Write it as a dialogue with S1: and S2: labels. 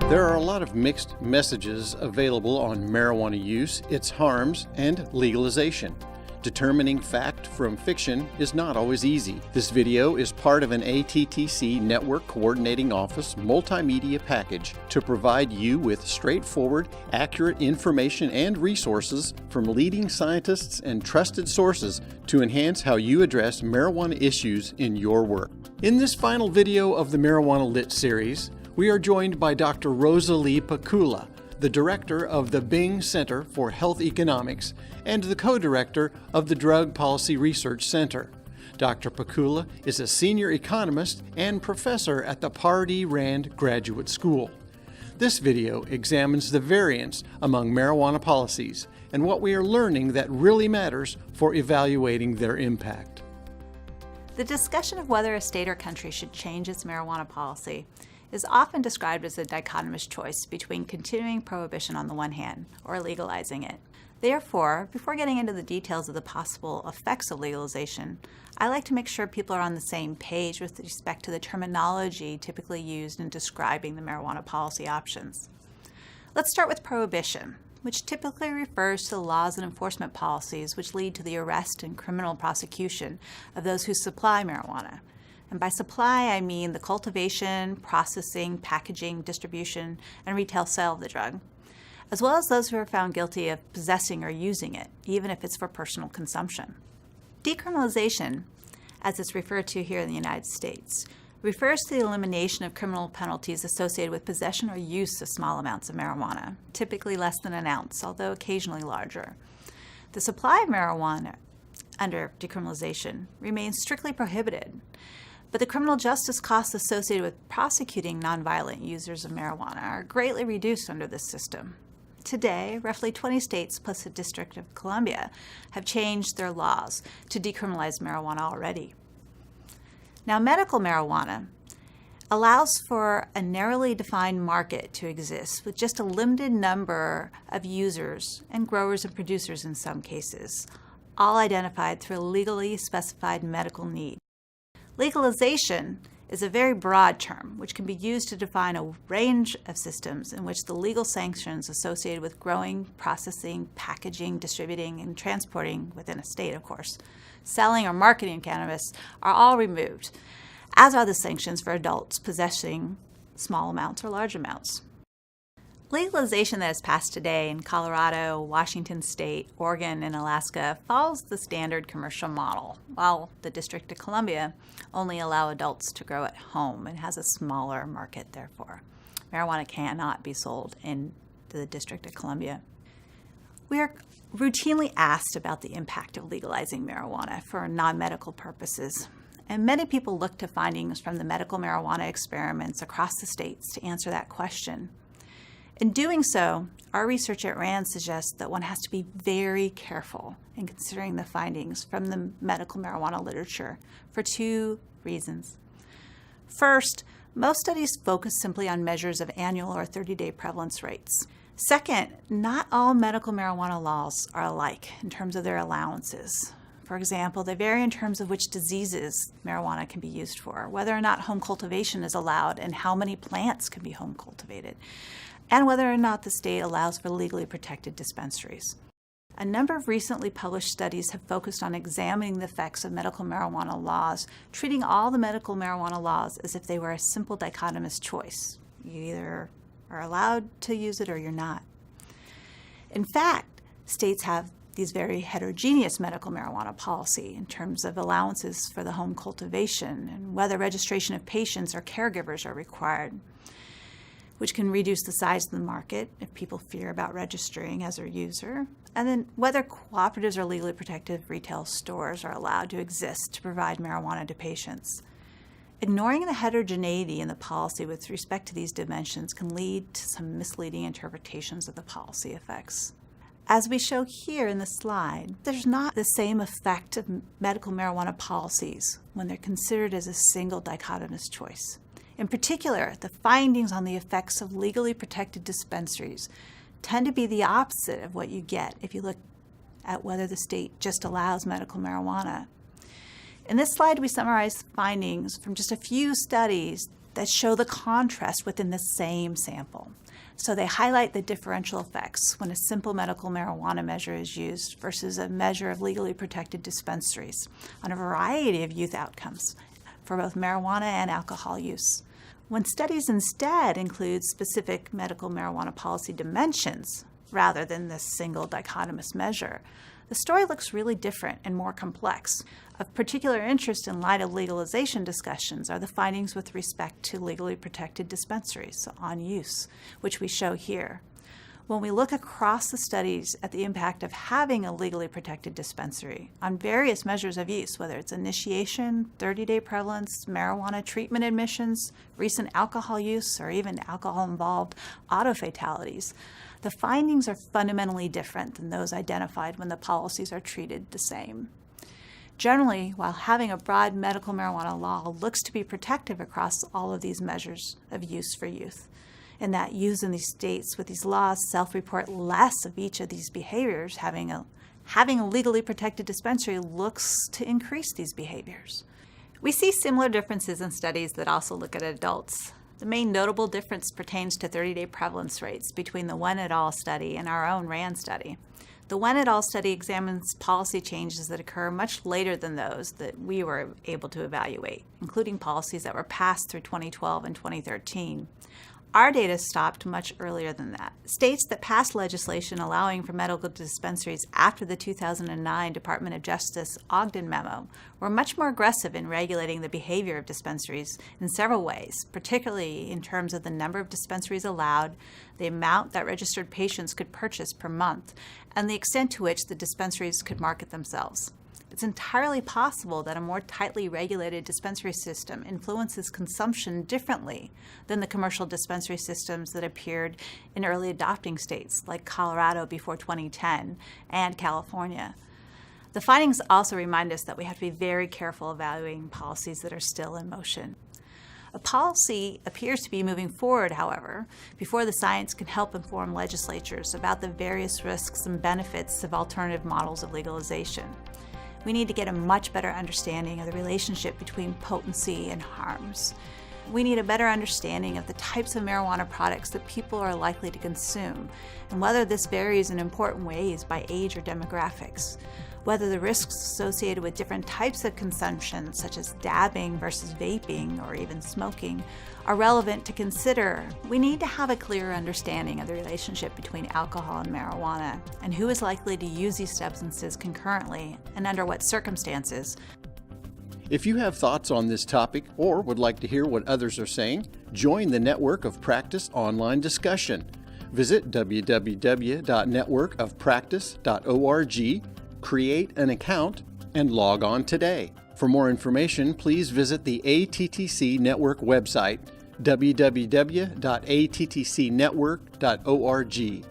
S1: There are a lot of mixed messages available on marijuana use, its harms, and legalization. Determining fact from fiction is not always easy. This video is part of an ATTC Network Coordinating Office multimedia package to provide you with straightforward, accurate information and resources from leading scientists and trusted sources to enhance how you address marijuana issues in your work. In this final video of the Marijuana Lit series, we are joined by Dr. Rosalie Pacula, the director of the Bing Center for Health Economics and the co-director of the Drug Policy Research Center. Dr. Pacula is a senior economist and professor at the Pardee Rand Graduate School. This video examines the variance among marijuana policies and what we are learning that really matters for evaluating their impact.
S2: The discussion of whether a state or country should change its marijuana policy is often described as a dichotomous choice between continuing prohibition on the one hand or legalizing it. Therefore, before getting into the details of the possible effects of legalization, I like to make sure people are on the same page with respect to the terminology typically used in describing the marijuana policy options. Let's start with prohibition, which typically refers to the laws and enforcement policies which lead to the arrest and criminal prosecution of those who supply marijuana. And by supply, I mean the cultivation, processing, packaging, distribution, and retail sale of the drug, as well as those who are found guilty of possessing or using it, even if it's for personal consumption. Decriminalization, as it's referred to here in the United States, refers to the elimination of criminal penalties associated with possession or use of small amounts of marijuana, typically less than an ounce, although occasionally larger. The supply of marijuana under decriminalization remains strictly prohibited, but the criminal justice costs associated with prosecuting nonviolent users of marijuana are greatly reduced under this system. Today, roughly 20 states plus the District of Columbia have changed their laws to decriminalize marijuana already. Now, medical marijuana allows for a narrowly defined market to exist with just a limited number of users and growers and producers in some cases, all identified through a legally specified medical need. Legalization is a very broad term which can be used to define a range of systems in which the legal sanctions associated with growing, processing, packaging, distributing, and transporting within a state, of course, selling or marketing cannabis are all removed, as are the sanctions for adults possessing small amounts or large amounts. Legalization that has passed today in Colorado, Washington State, Oregon, and Alaska follows the standard commercial model, while the District of Columbia only allow adults to grow at home and has a smaller market, therefore. Marijuana cannot be sold in the District of Columbia. We are routinely asked about the impact of legalizing marijuana for non-medical purposes, and many people look to findings from the medical marijuana experiments across the states to answer that question. In doing so, our research at RAND suggests that one has to be very careful in considering the findings from the medical marijuana literature for two reasons. First, most studies focus simply on measures of annual or 30-day prevalence rates. Second, not all medical marijuana laws are alike in terms of their allowances. For example, they vary in terms of which diseases marijuana can be used for, whether or not home cultivation is allowed, and how many plants can be home cultivated, and whether or not the state allows for legally protected dispensaries. A number of recently published studies have focused on examining the effects of medical marijuana laws, treating all the medical marijuana laws as if they were a simple dichotomous choice. You either are allowed to use it or you're not. In fact, states have these very heterogeneous medical marijuana policy in terms of allowances for the home cultivation and whether registration of patients or caregivers are required, which can reduce the size of the market if people fear about registering as a user, and then whether cooperatives or legally protected retail stores are allowed to exist to provide marijuana to patients. Ignoring the heterogeneity in the policy with respect to these dimensions can lead to some misleading interpretations of the policy effects. As we show here in the slide, there's not the same effect of medical marijuana policies when they're considered as a single dichotomous choice. In particular, the findings on the effects of legally protected dispensaries tend to be the opposite of what you get if you look at whether the state just allows medical marijuana. In this slide, we summarize findings from just a few studies that show the contrast within the same sample. So they highlight the differential effects when a simple medical marijuana measure is used versus a measure of legally protected dispensaries on a variety of youth outcomes for both marijuana and alcohol use. When studies instead include specific medical marijuana policy dimensions rather than this single dichotomous measure, the story looks really different and more complex. Of particular interest in light of legalization discussions are the findings with respect to legally protected dispensaries on use, which we show here. When we look across the studies at the impact of having a legally protected dispensary on various measures of use, whether it's initiation, 30-day prevalence, marijuana treatment admissions, recent alcohol use, or even alcohol-involved auto fatalities, the findings are fundamentally different than those identified when the policies are treated the same. Generally, while having a broad medical marijuana law looks to be protective across all of these measures of use for youth, in that youth in these states with these laws self-report less of each of these behaviors, having a legally protected dispensary looks to increase these behaviors. We see similar differences in studies that also look at adults. The main notable difference pertains to 30-day prevalence rates between the Wen et al. Study and our own RAND study. The Wen et al. Study examines policy changes that occur much later than those that we were able to evaluate, including policies that were passed through 2012 and 2013. Our data stopped much earlier than that. States that passed legislation allowing for medical dispensaries after the 2009 Department of Justice Ogden memo were much more aggressive in regulating the behavior of dispensaries in several ways, particularly in terms of the number of dispensaries allowed, the amount that registered patients could purchase per month, and the extent to which the dispensaries could market themselves. It's entirely possible that a more tightly regulated dispensary system influences consumption differently than the commercial dispensary systems that appeared in early adopting states like Colorado before 2010 and California. The findings also remind us that we have to be very careful evaluating policies that are still in motion. A policy appears to be moving forward, however, before the science can help inform legislatures about the various risks and benefits of alternative models of legalization. We need to get a much better understanding of the relationship between potency and harms. We need a better understanding of the types of marijuana products that people are likely to consume, and whether this varies in important ways by age or demographics. Whether the risks associated with different types of consumption, such as dabbing versus vaping or even smoking, are relevant to consider. We need to have a clearer understanding of the relationship between alcohol and marijuana, and who is likely to use these substances concurrently and under what circumstances.
S1: If you have thoughts on this topic or would like to hear what others are saying, join the Network of Practice online discussion. Visit www.networkofpractice.org, create an account, and log on today. For more information, please visit the ATTC Network website, www.attcnetwork.org.